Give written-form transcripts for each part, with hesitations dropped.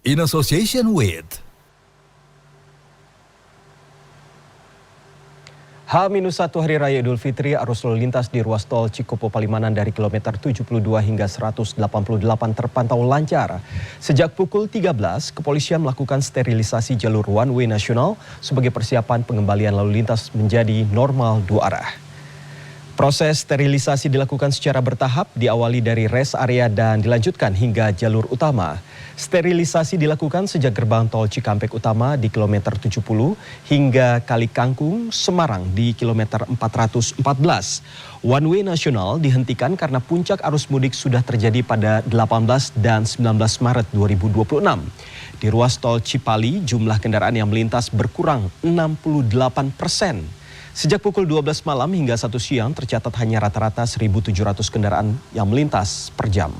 in association with H-1 Hari Raya Idul Fitri, arus lalu lintas di ruas tol Cikopo Palimanan dari kilometer 72 hingga 188 terpantau lancar. Sejak pukul 13, kepolisian melakukan sterilisasi jalur one way nasional sebagai persiapan pengembalian lalu lintas menjadi normal dua arah. Proses sterilisasi dilakukan secara bertahap, diawali dari rest area dan dilanjutkan hingga jalur utama. Sterilisasi dilakukan sejak gerbang tol Cikampek Utama di kilometer 70 hingga Kali Kangkung, Semarang di kilometer 414. One way nasional dihentikan karena puncak arus mudik sudah terjadi pada 18 dan 19 Maret 2026. Di ruas tol Cipali, jumlah kendaraan yang melintas berkurang 68%. Sejak pukul 12 malam hingga 1 siang tercatat hanya rata-rata 1.700 kendaraan yang melintas per jam.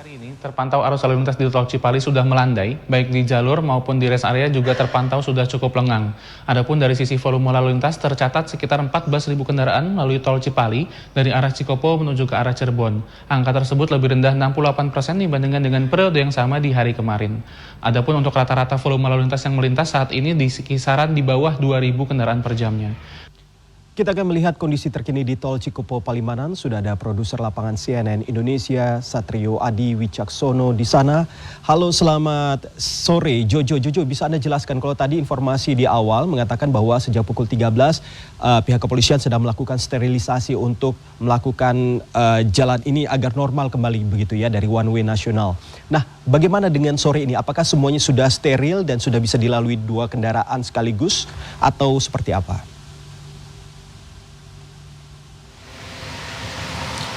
Hari ini terpantau arus lalu lintas di tol Cipali sudah melandai, baik di jalur maupun di rest area juga terpantau sudah cukup lengang. Adapun dari sisi volume lalu lintas tercatat sekitar 14.000 kendaraan melalui tol Cipali dari arah Cikopo menuju ke arah Cirebon. Angka tersebut lebih rendah 68% dibandingkan dengan periode yang sama di hari kemarin. Adapun untuk rata-rata volume lalu lintas yang melintas saat ini di kisaran di bawah 2.000 kendaraan per jamnya. Kita akan melihat kondisi terkini di tol Cikopo Palimanan. Sudah ada produser lapangan CNN Indonesia, Satrio Adi Wicaksono di sana. Halo, selamat sore Jojo. Jojo, bisa Anda jelaskan kalau tadi informasi di awal mengatakan bahwa sejak pukul 13 pihak kepolisian sedang melakukan sterilisasi untuk melakukan jalan ini agar normal kembali begitu ya dari one way nasional. Nah, bagaimana dengan sore ini? Apakah semuanya sudah steril dan sudah bisa dilalui dua kendaraan sekaligus atau seperti apa?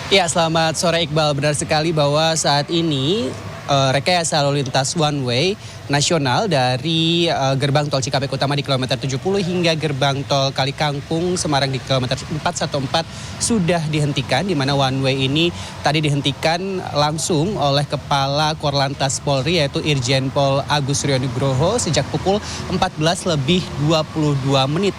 Ya, selamat sore Iqbal. Benar sekali bahwa saat ini rekayasa lalu lintas one way nasional dari gerbang tol Cikampek Utama di kilometer 70 hingga gerbang tol Kali Kangkung Semarang di kilometer 414 sudah dihentikan, di mana one way ini tadi dihentikan langsung oleh Kepala Korlantas Polri yaitu Irjen Pol Agus Suryo Nugroho sejak pukul 14:22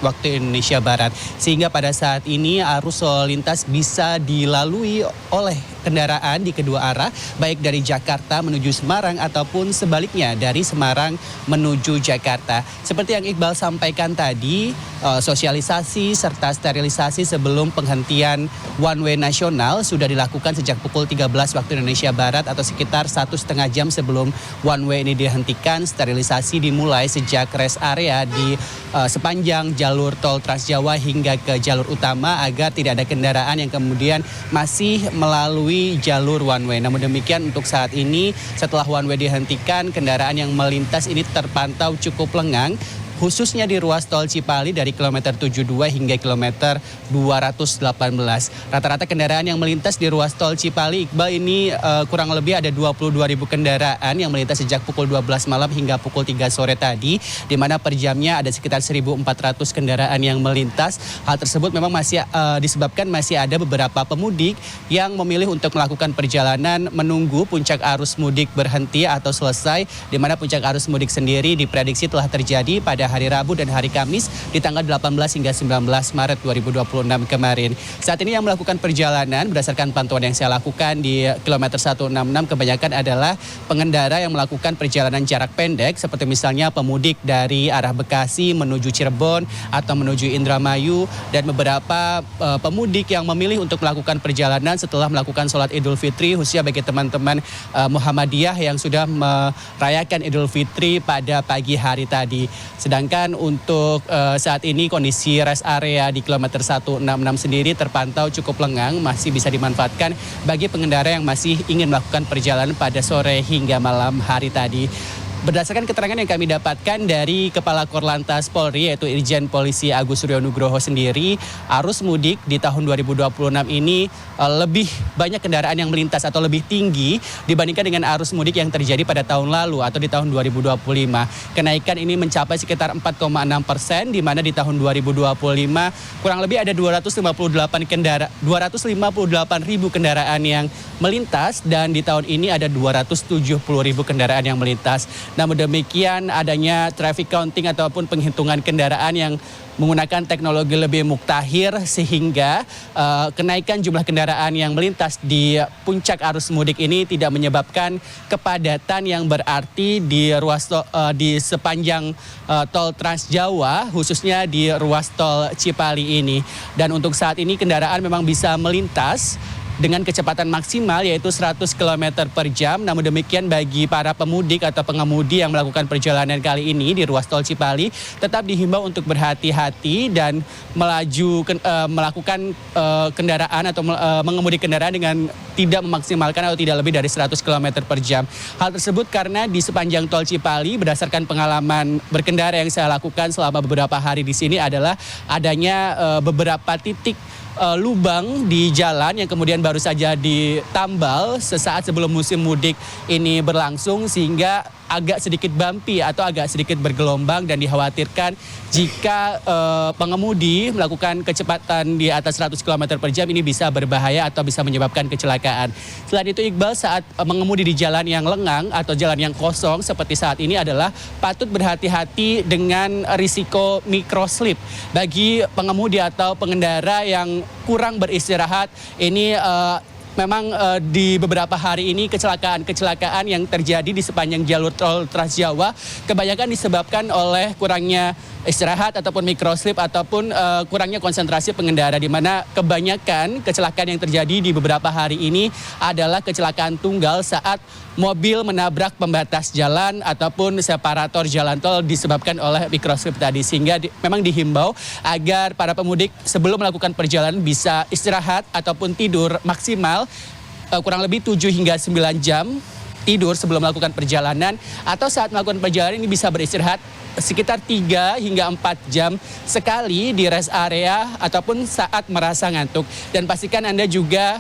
waktu Indonesia Barat. Sehingga pada saat ini arus lalu lintas bisa dilalui oleh kendaraan di kedua arah, baik dari Jakarta menuju Semarang ataupun sebaliknya dari Semarang menuju Jakarta. Seperti yang Iqbal sampaikan tadi, sosialisasi serta sterilisasi sebelum penghentian one way nasional sudah dilakukan sejak pukul 13 waktu Indonesia Barat atau sekitar 1,5 jam sebelum one way ini dihentikan. Sterilisasi dimulai sejak rest area di sepanjang jalur tol Trans Jawa hingga ke jalur utama agar tidak ada kendaraan yang kemudian masih melalui jalur one way. Namun demikian untuk saat ini setelah one way dihentikan, kendaraan yang melintas ini terpantau cukup lengang, khususnya di ruas tol Cipali dari kilometer 72 hingga kilometer 218. Rata-rata kendaraan yang melintas di ruas tol Cipali, Iqbal, ini kurang lebih ada 22.000 kendaraan yang melintas sejak pukul 12 malam hingga pukul 3 sore tadi, di mana per jamnya ada sekitar 1.400 kendaraan yang melintas. Hal tersebut memang masih disebabkan masih ada beberapa pemudik yang memilih untuk melakukan perjalanan menunggu puncak arus mudik berhenti atau selesai, di mana puncak arus mudik sendiri diprediksi telah terjadi pada hari Rabu dan hari Kamis di tanggal 18 hingga 19 Maret 2026 kemarin. Saat ini yang melakukan perjalanan berdasarkan pantauan yang saya lakukan di kilometer 166 kebanyakan adalah pengendara yang melakukan perjalanan jarak pendek seperti misalnya pemudik dari arah Bekasi menuju Cirebon atau menuju Indramayu, dan beberapa pemudik yang memilih untuk melakukan perjalanan setelah melakukan sholat Idul Fitri, khususnya bagi teman-teman Muhammadiyah yang sudah merayakan Idul Fitri pada pagi hari tadi. Sedangkan untuk saat ini kondisi rest area di kilometer 166 sendiri terpantau cukup lengang, masih bisa dimanfaatkan bagi pengendara yang masih ingin melakukan perjalanan pada sore hingga malam hari tadi. Berdasarkan keterangan yang kami dapatkan dari Kepala Korlantas Polri yaitu Irjen Polisi Agus Suryo Nugroho sendiri, arus mudik di tahun 2026 ini lebih banyak kendaraan yang melintas atau lebih tinggi dibandingkan dengan arus mudik yang terjadi pada tahun lalu atau di tahun 2025. Kenaikan ini mencapai sekitar 4,6%, di mana di tahun 2025 kurang lebih ada 258 ribu kendaraan yang melintas, dan di tahun ini ada 270 ribu kendaraan yang melintas. Namun demikian adanya traffic counting ataupun penghitungan kendaraan yang menggunakan teknologi lebih muktahir sehingga kenaikan jumlah kendaraan yang melintas di puncak arus mudik ini tidak menyebabkan kepadatan yang berarti di ruas tol, di sepanjang tol Trans Jawa, khususnya di ruas tol Cipali ini. Dan untuk saat ini kendaraan memang bisa melintas dengan kecepatan maksimal yaitu 100 km per jam. Namun demikian bagi para pemudik atau pengemudi yang melakukan perjalanan kali ini di ruas tol Cipali tetap dihimbau untuk berhati-hati dan melakukan kendaraan atau mengemudi kendaraan dengan tidak memaksimalkan atau tidak lebih dari 100 km per jam. Hal tersebut karena di sepanjang tol Cipali berdasarkan pengalaman berkendara yang saya lakukan selama beberapa hari di sini adalah adanya beberapa titik lubang di jalan yang kemudian baru saja ditambal sesaat sebelum musim mudik ini berlangsung sehingga agak sedikit bumpy atau agak sedikit bergelombang dan dikhawatirkan jika pengemudi melakukan kecepatan di atas 100 km per jam ini bisa berbahaya atau bisa menyebabkan kecelakaan. Selain itu Iqbal, saat mengemudi di jalan yang lengang atau jalan yang kosong seperti saat ini adalah patut berhati-hati dengan risiko microslip. Bagi pengemudi atau pengendara yang kurang beristirahat ini memang di beberapa hari ini kecelakaan yang terjadi di sepanjang jalur tol Trans Jawa kebanyakan disebabkan oleh kurangnya istirahat ataupun microslip ataupun kurangnya konsentrasi pengendara, di mana kebanyakan kecelakaan yang terjadi di beberapa hari ini adalah kecelakaan tunggal saat mobil menabrak pembatas jalan ataupun separator jalan tol disebabkan oleh microslip tadi, sehingga memang dihimbau agar para pemudik sebelum melakukan perjalanan bisa istirahat ataupun tidur maksimal kurang lebih 7 hingga 9 jam tidur sebelum melakukan perjalanan, atau saat melakukan perjalanan ini bisa beristirahat sekitar 3 hingga 4 jam sekali di rest area ataupun saat merasa ngantuk. Dan pastikan Anda juga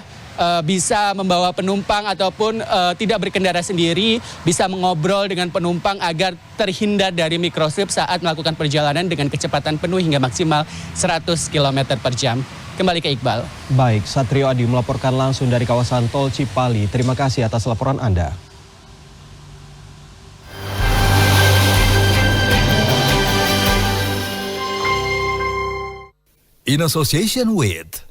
bisa membawa penumpang ataupun tidak berkendara sendiri, bisa mengobrol dengan penumpang agar terhindar dari microslip saat melakukan perjalanan dengan kecepatan penuh hingga maksimal 100 km per jam. Kembali ke Iqbal. Baik, Satrio Adi melaporkan langsung dari kawasan tol Cipali. Terima kasih atas laporan Anda. In association with